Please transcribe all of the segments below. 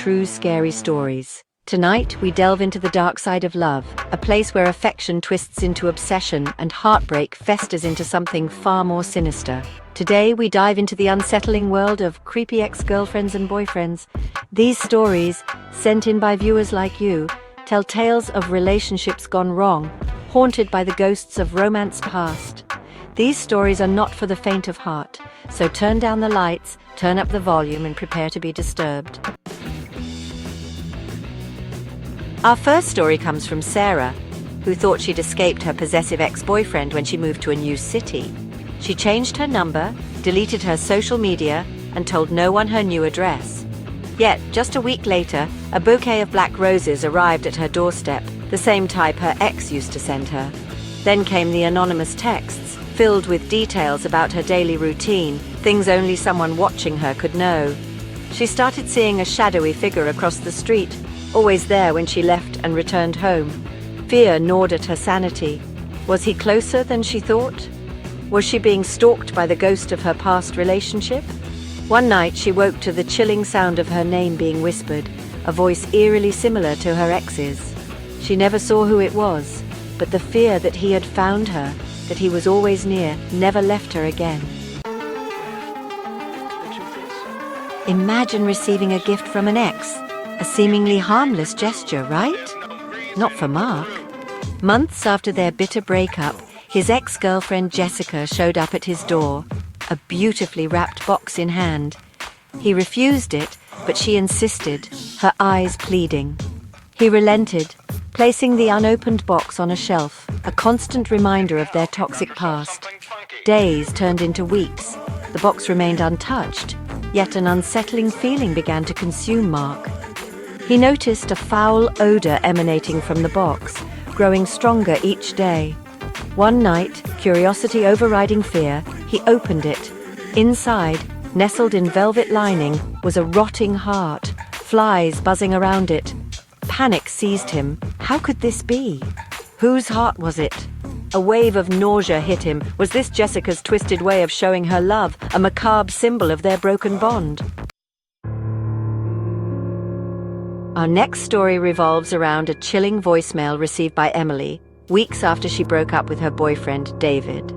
true scary stories. Tonight, we delve into the dark side of love, a place where affection twists into obsession and heartbreak festers into something far more sinister. Today, we dive into the unsettling world of creepy ex-girlfriends and boyfriends. These stories, sent in by viewers like you, tell tales of relationships gone wrong, haunted by the ghosts of romance past. These stories are not for the faint of heart, so turn down the lights, turn up the volume, and prepare to be disturbed. Our first story comes from Sarah, who thought she'd escaped her possessive ex-boyfriend when she moved to a new city. She changed her number, deleted her social media, and told no one her new address. Yet, just a week later, a bouquet of black roses arrived at her doorstep, the same type her ex used to send her. Then came the anonymous texts, filled with details about her daily routine, things only someone watching her could know. She started seeing a shadowy figure across the street, always there when she left and returned home. Fear gnawed at her sanity. Was he closer than she thought? Was she being stalked by the ghost of her past relationship? One night she woke to the chilling sound of her name being whispered, a voice eerily similar to her ex's. She never saw who it was, but the fear that he had found her, that he was always near, never left her again. Imagine receiving a gift from an ex. A seemingly harmless gesture, right? Not for Mark. Months after their bitter breakup, his ex-girlfriend Jessica showed up at his door, a beautifully wrapped box in hand. He refused it, but she insisted, her eyes pleading. He relented, placing the unopened box on a shelf, a constant reminder of their toxic past. Days turned into weeks. The box remained untouched, yet an unsettling feeling began to consume Mark. He noticed a foul odor emanating from the box, growing stronger each day. One night, curiosity overriding fear, he opened it. Inside, nestled in velvet lining, was a rotting heart, flies buzzing around it. Panic seized him. How could this be? Whose heart was it? A wave of nausea hit him. Was this Jessica's twisted way of showing her love, a macabre symbol of their broken bond? Our next story revolves around a chilling voicemail received by Emily, weeks after she broke up with her boyfriend, David.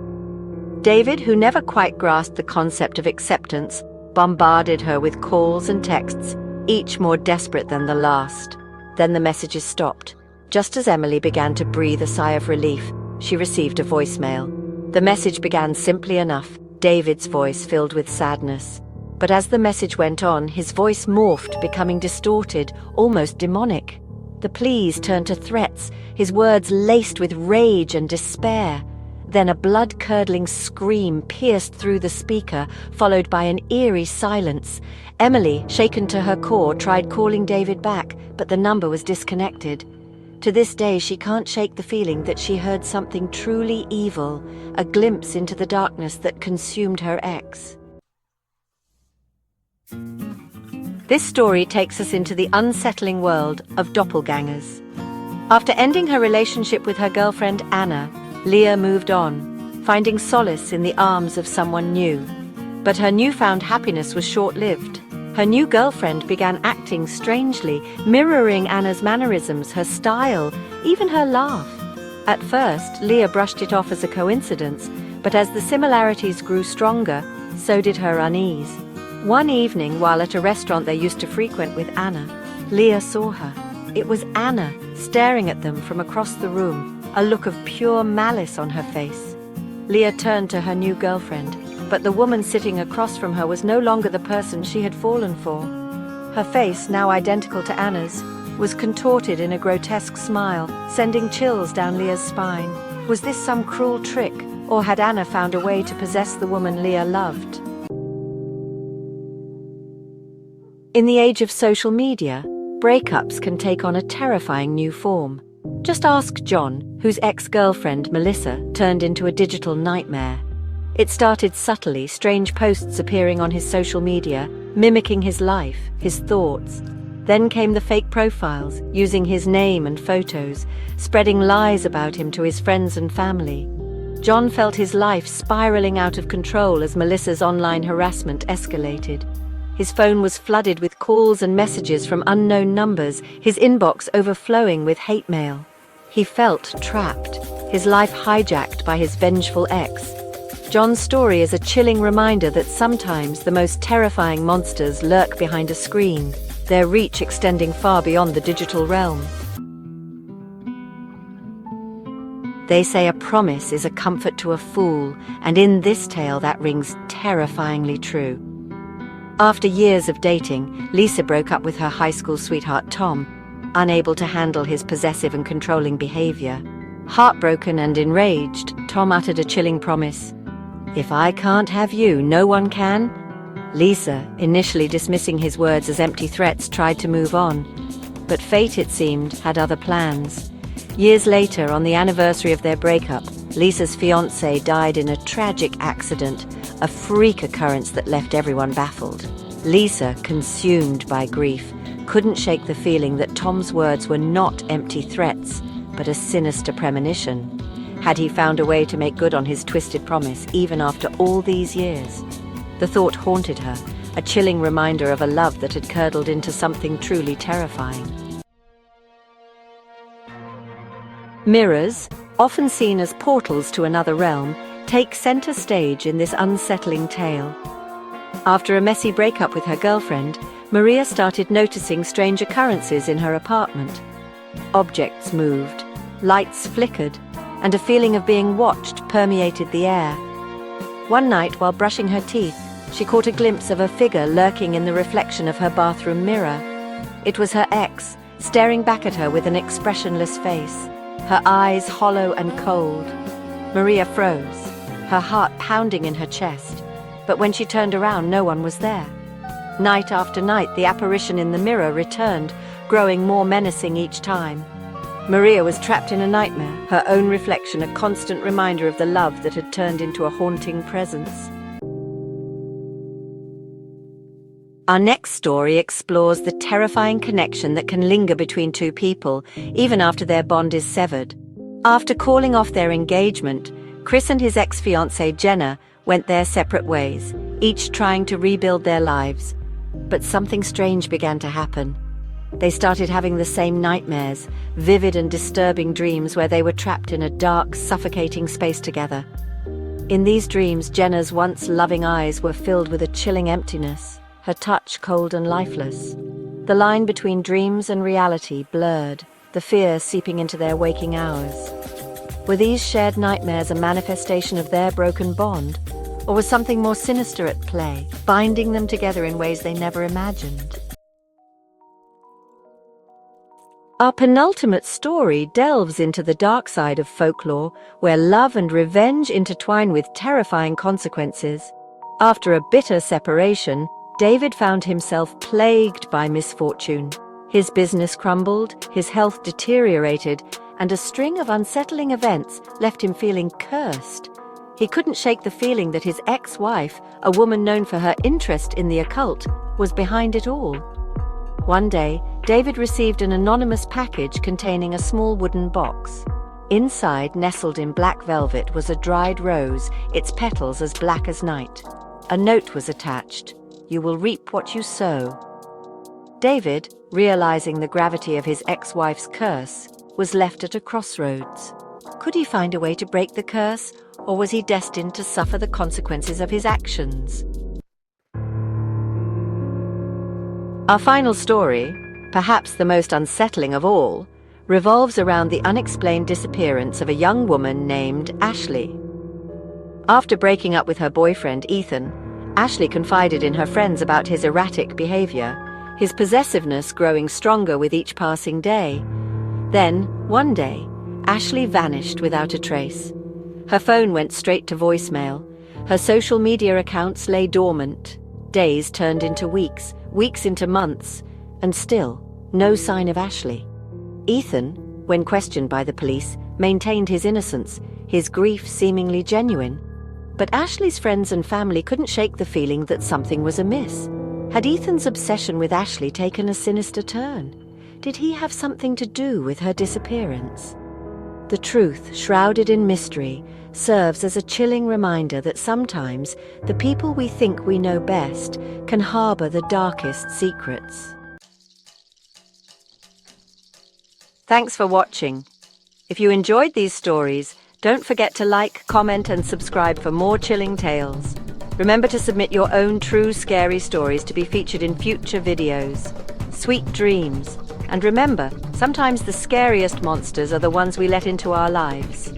David, who never quite grasped the concept of acceptance, bombarded her with calls and texts, each more desperate than the last. Then the messages stopped. Just as Emily began to breathe a sigh of relief, she received a voicemail. The message began simply enough, David's voice filled with sadness. But as the message went on, his voice morphed, becoming distorted, almost demonic. The pleas turned to threats, his words laced with rage and despair. Then a blood-curdling scream pierced through the speaker, followed by an eerie silence. Emily, shaken to her core, tried calling David back, but the number was disconnected. To this day, she can't shake the feeling that she heard something truly evil, a glimpse into the darkness that consumed her ex. This story takes us into the unsettling world of doppelgangers. After ending her relationship with her girlfriend Anna, Leah moved on, finding solace in the arms of someone new. But her newfound happiness was short-lived. Her new girlfriend began acting strangely, mirroring Anna's mannerisms, her style, even her laugh. At first, Leah brushed it off as a coincidence, but as the similarities grew stronger, so did her unease. One evening, while at a restaurant they used to frequent with Anna, Leah saw her. It was Anna, staring at them from across the room, a look of pure malice on her face. Leah turned to her new girlfriend, but the woman sitting across from her was no longer the person she had fallen for. Her face, now identical to Anna's, was contorted in a grotesque smile, sending chills down Leah's spine. Was this some cruel trick, or had Anna found a way to possess the woman Leah loved? In the age of social media, breakups can take on a terrifying new form. Just ask John, whose ex-girlfriend, Melissa, turned into a digital nightmare. It started subtly, strange posts appearing on his social media, mimicking his life, his thoughts. Then came the fake profiles, using his name and photos, spreading lies about him to his friends and family. John felt his life spiraling out of control as Melissa's online harassment escalated. His phone was flooded with calls and messages from unknown numbers, his inbox overflowing with hate mail. He felt trapped, his life hijacked by his vengeful ex. John's story is a chilling reminder that sometimes the most terrifying monsters lurk behind a screen, their reach extending far beyond the digital realm. They say a promise is a comfort to a fool, and in this tale that rings terrifyingly true. After years of dating, Lisa broke up with her high school sweetheart Tom, unable to handle his possessive and controlling behavior. Heartbroken and enraged, Tom uttered a chilling promise. "If I can't have you, no one can." Lisa, initially dismissing his words as empty threats, tried to move on. But fate, it seemed, had other plans. Years later, on the anniversary of their breakup, Lisa's fiancé died in a tragic accident, a freak occurrence that left everyone baffled. Lisa, consumed by grief, couldn't shake the feeling that Tom's words were not empty threats, but a sinister premonition. Had he found a way to make good on his twisted promise, even after all these years? The thought haunted her, a chilling reminder of a love that had curdled into something truly terrifying. Mirrors, often seen as portals to another realm, take center stage in this unsettling tale. After a messy breakup with her girlfriend, Maria started noticing strange occurrences in her apartment. Objects moved, lights flickered, and a feeling of being watched permeated the air. One night, while brushing her teeth, she caught a glimpse of a figure lurking in the reflection of her bathroom mirror. It was her ex, staring back at her with an expressionless face, her eyes hollow and cold. Maria froze, her heart pounding in her chest, but when she turned around, no one was there. Night after night, the apparition in the mirror returned, growing more menacing each time. Maria was trapped in a nightmare, her own reflection a constant reminder of the love that had turned into a haunting presence. Our next story explores the terrifying connection that can linger between two people, even after their bond is severed. After calling off their engagement, Chris and his ex-fiancée Jenna went their separate ways, each trying to rebuild their lives. But something strange began to happen. They started having the same nightmares, vivid and disturbing dreams where they were trapped in a dark, suffocating space together. In these dreams, Jenna's once loving eyes were filled with a chilling emptiness, her touch cold and lifeless. The line between dreams and reality blurred, the fear seeping into their waking hours. Were these shared nightmares a manifestation of their broken bond, or was something more sinister at play, binding them together in ways they never imagined? Our penultimate story delves into the dark side of folklore, where love and revenge intertwine with terrifying consequences. After a bitter separation, David found himself plagued by misfortune. His business crumbled, his health deteriorated, and a string of unsettling events left him feeling cursed. He couldn't shake the feeling that his ex-wife, a woman known for her interest in the occult, was behind it all. One day, David received an anonymous package containing a small wooden box. Inside, nestled in black velvet, was a dried rose, its petals as black as night. A note was attached: "You will reap what you sow." David, realizing the gravity of his ex-wife's curse, was left at a crossroads. Could he find a way to break the curse, or was he destined to suffer the consequences of his actions? Our final story, perhaps the most unsettling of all, revolves around the unexplained disappearance of a young woman named Ashley. After breaking up with her boyfriend, Ethan, Ashley confided in her friends about his erratic behavior, his possessiveness growing stronger with each passing day. Then, one day, Ashley vanished without a trace. Her phone went straight to voicemail. Her social media accounts lay dormant. Days turned into weeks, weeks into months, and still, no sign of Ashley. Ethan, when questioned by the police, maintained his innocence, his grief seemingly genuine. But Ashley's friends and family couldn't shake the feeling that something was amiss. Had Ethan's obsession with Ashley taken a sinister turn? Did he have something to do with her disappearance? The truth, shrouded in mystery, serves as a chilling reminder that sometimes the people we think we know best can harbor the darkest secrets. Thanks for watching. If you enjoyed these stories, don't forget to like, comment, and subscribe for more chilling tales. Remember to submit your own true scary stories to be featured in future videos. Sweet dreams. And remember, sometimes the scariest monsters are the ones we let into our lives.